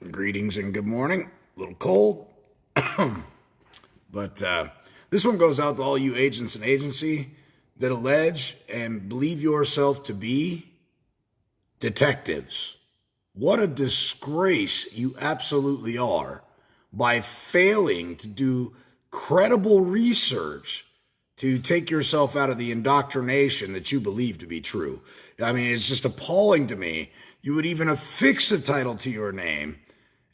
Greetings and good morning. A little cold, but this one goes out to all you agents and agency that allege and believe yourself to be detectives. What a disgrace you absolutely are by failing to do credible research to take yourself out of the indoctrination that you believe to be true. I mean, it's just appalling to me. You would even affix a title to your name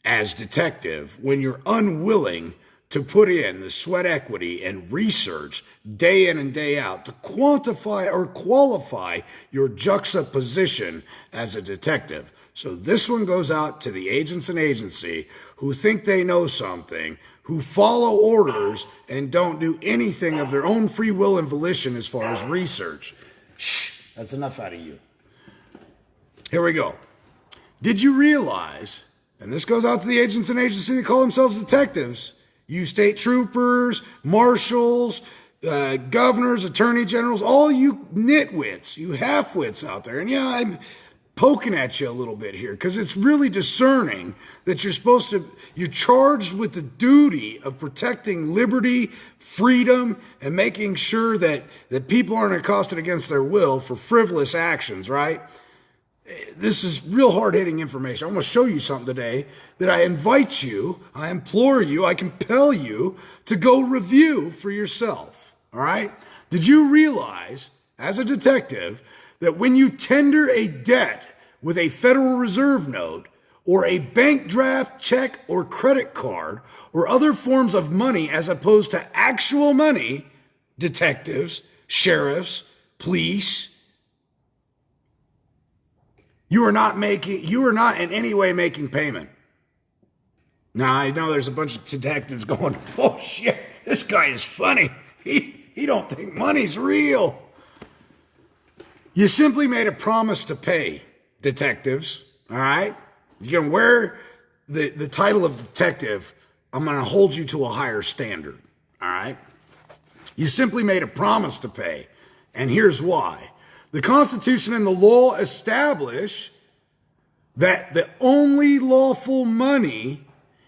as detective when you're unwilling to put in the sweat equity and research day in and day out to quantify or qualify your juxtaposition as a detective. So this one goes out to the agents and agency who think they know something, who follow orders and don't do anything of their own free will and volition as far as research. Shh, that's enough out of you. Here we go. Did you realize, and this goes out to the agents and agency that call themselves detectives, you state troopers, marshals, governors, attorney generals, all you nitwits, you halfwits out there. And yeah, I'm poking at you a little bit here because it's really discerning that you're charged with the duty of protecting liberty, freedom, and making sure that people aren't accosted against their will for frivolous actions, right? This is real hard-hitting information. I'm going to show you something today that I invite you, I implore you, I compel you to go review for yourself, all right? Did you realize, as a detective, that when you tender a debt with a Federal Reserve note or a bank draft, check, or credit card or other forms of money as opposed to actual money, detectives, sheriffs, police, you are not in any way making payment. Now, I know there's a bunch of detectives going, oh shit, this guy is funny. He don't think money's real. You simply made a promise to pay, detectives, all right? You're going to wear the title of detective. I'm going to hold you to a higher standard, all right? You simply made a promise to pay, and here's why. The Constitution and the law establish that the only lawful money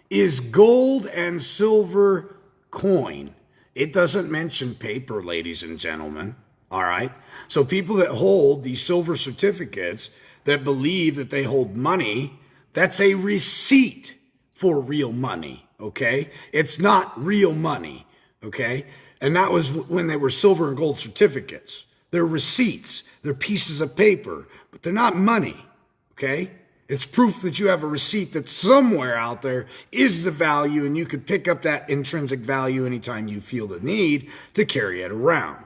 is gold and silver coin. It doesn't mention paper, ladies and gentlemen, all right? So people that hold these silver certificates that believe that they hold money, that's a receipt for real money, okay? It's not real money, okay? And that was when they were silver and gold certificates. They're receipts. They're pieces of paper, but they're not money, okay? It's proof that you have a receipt that somewhere out there is the value, and you could pick up that intrinsic value anytime you feel the need to carry it around.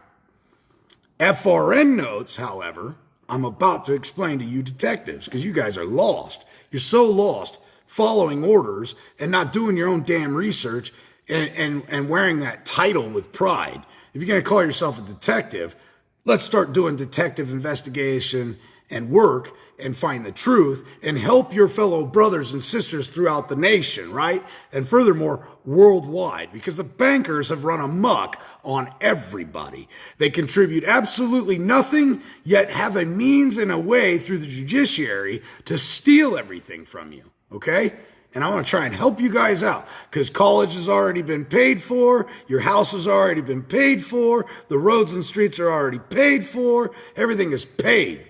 FRN notes, however, I'm about to explain to you detectives, because you guys are lost. You're so lost following orders and not doing your own damn research and wearing that title with pride. If you're going to call yourself a detective, let's start doing detective investigation and work and find the truth and help your fellow brothers and sisters throughout the nation, right? And furthermore, worldwide, because the bankers have run amok on everybody. They contribute absolutely nothing, yet have a means and a way through the judiciary to steal everything from you, okay? And I want to try and help you guys out because college has already been paid for. Your house has already been paid for. The roads and streets are already paid for. Everything is paid,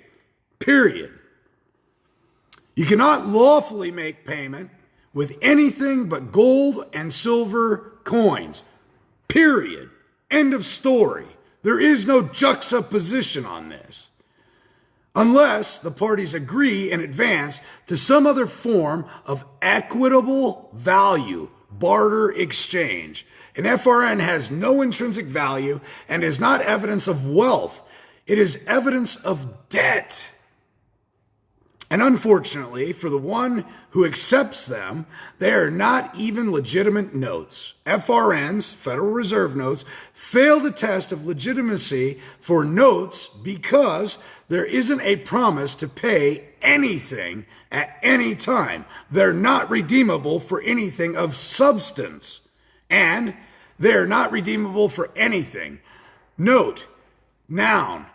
period. You cannot lawfully make payment with anything but gold and silver coins, period. End of story. There is no juxtaposition on this. Unless the parties agree in advance to some other form of equitable value, barter exchange. An FRN has no intrinsic value and is not evidence of wealth. It is evidence of debt. And unfortunately, for the one who accepts them, they are not even legitimate notes. FRNs, Federal Reserve notes, fail the test of legitimacy for notes because there isn't a promise to pay anything at any time. They're not redeemable for anything of substance. And they're not redeemable for anything. Note, noun,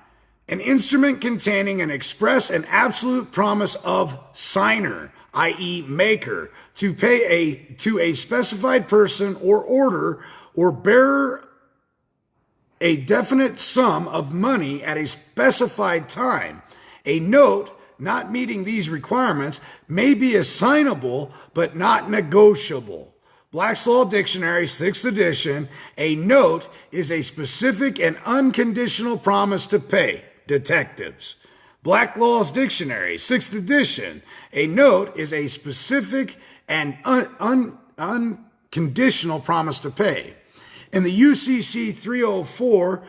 an instrument containing an express and absolute promise of signer. i.e. maker, to pay to a specified person or order or bearer a definite sum of money at a specified time. A note not meeting these requirements may be assignable but not negotiable. Black's Law Dictionary, 6th edition, a note is a specific and unconditional promise to pay. Detectives. Black Law's Dictionary, 6th edition, a note is a specific and unconditional promise to pay. In the UCC 304,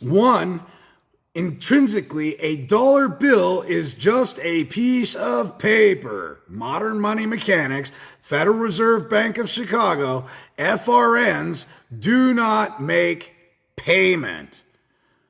1, intrinsically, a dollar bill is just a piece of paper. Modern money mechanics, Federal Reserve Bank of Chicago, FRNs do not make payment.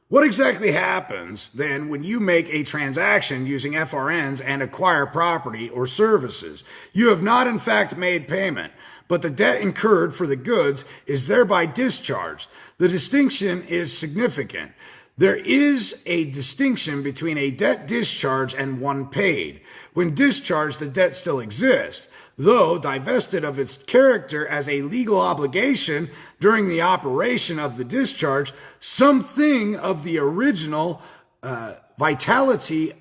What exactly happens then when you make a transaction using FRNs and acquire property or services? You have not in fact made payment, but the debt incurred for the goods is thereby discharged. The distinction is significant. There is a distinction between a debt discharged and one paid. When discharged, the debt still exists, though divested of its character as a legal obligation during the operation of the discharge, something of the original vitality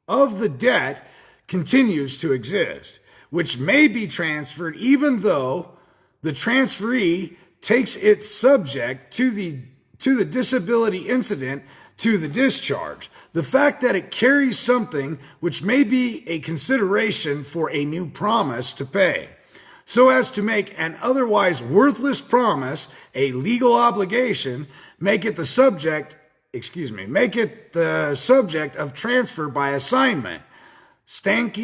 of the debt continues to exist, which may be transferred even though the transferee takes its subject to the disability incident to the discharge. The fact that it carries something which may be a consideration for a new promise to pay, so as to make an otherwise worthless promise a legal obligation, make it the subject of transfer by assignment. Stank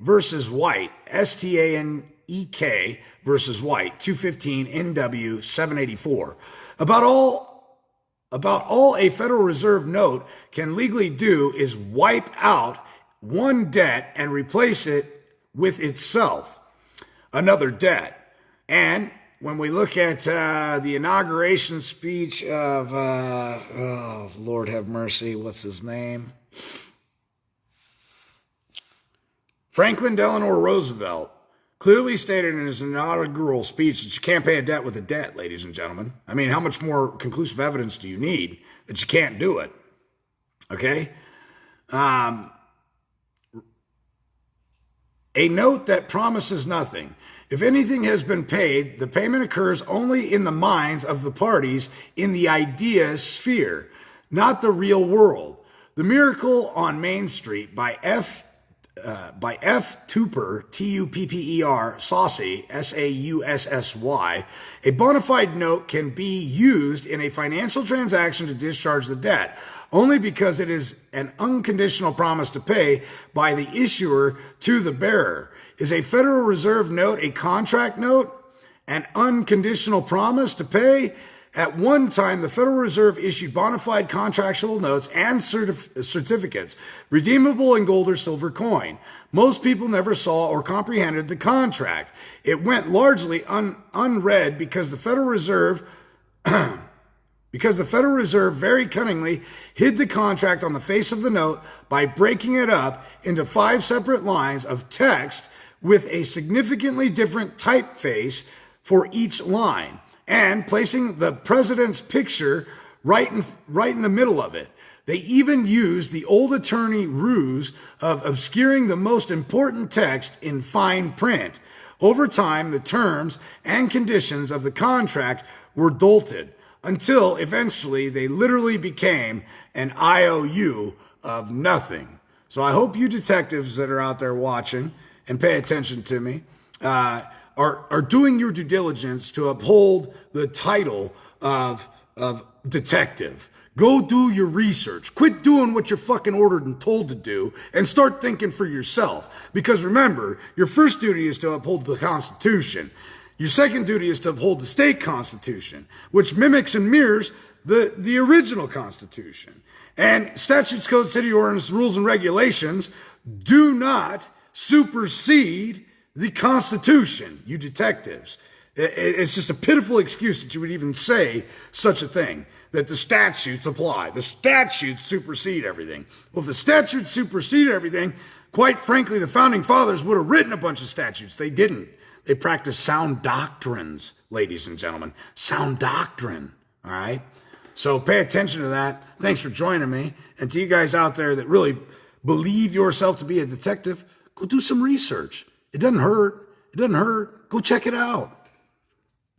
versus White, Stanek versus White, 215 NW 784. About all a Federal Reserve note can legally do is wipe out one debt and replace it with itself, another debt. And when we look at the inauguration speech of, Lord have mercy, what's his name? Franklin Delano Roosevelt clearly stated in his inaugural speech that you can't pay a debt with a debt, ladies and gentlemen. I mean, how much more conclusive evidence do you need that you can't do it? Okay? A note that promises nothing. If anything has been paid, the payment occurs only in the minds of the parties in the idea sphere, not the real world. The Miracle on Main Street by F. Tupper, Tupper, Saussy, Saussy, a bona fide note can be used in a financial transaction to discharge the debt, only because it is an unconditional promise to pay by the issuer to the bearer. Is a Federal Reserve note a contract note? An unconditional promise to pay? At one time, the Federal Reserve issued bona fide contractual notes and certificates, redeemable in gold or silver coin. Most people never saw or comprehended the contract. It went largely unread because the Federal Reserve very cunningly hid the contract on the face of the note by breaking it up into 5 separate lines of text with a significantly different typeface for each line, and placing the president's picture right in the middle of it. They even used the old attorney ruse of obscuring the most important text in fine print. Over time, the terms and conditions of the contract were dolted until eventually they literally became an IOU of nothing. So I hope you detectives that are out there watching and pay attention to me are doing your due diligence to uphold the title of detective. Go do your research. Quit doing what you're fucking ordered and told to do and start thinking for yourself. Because remember, your first duty is to uphold the Constitution. Your second duty is to uphold the state constitution, which mimics and mirrors the original Constitution. And statutes, code, city ordinance, rules, and regulations do not supersede the Constitution, you detectives. It's just a pitiful excuse that you would even say such a thing, that the statutes apply. The statutes supersede everything. Well, if the statutes supersede everything, Quite frankly, the founding fathers would have written a bunch of statutes. They didn't. They practiced sound doctrines, ladies and gentlemen. Sound doctrine, all right? So pay attention to that. Thanks for joining me. And to you guys out there that really believe yourself to be a detective, go do some research. It doesn't hurt. It doesn't hurt. Go check it out.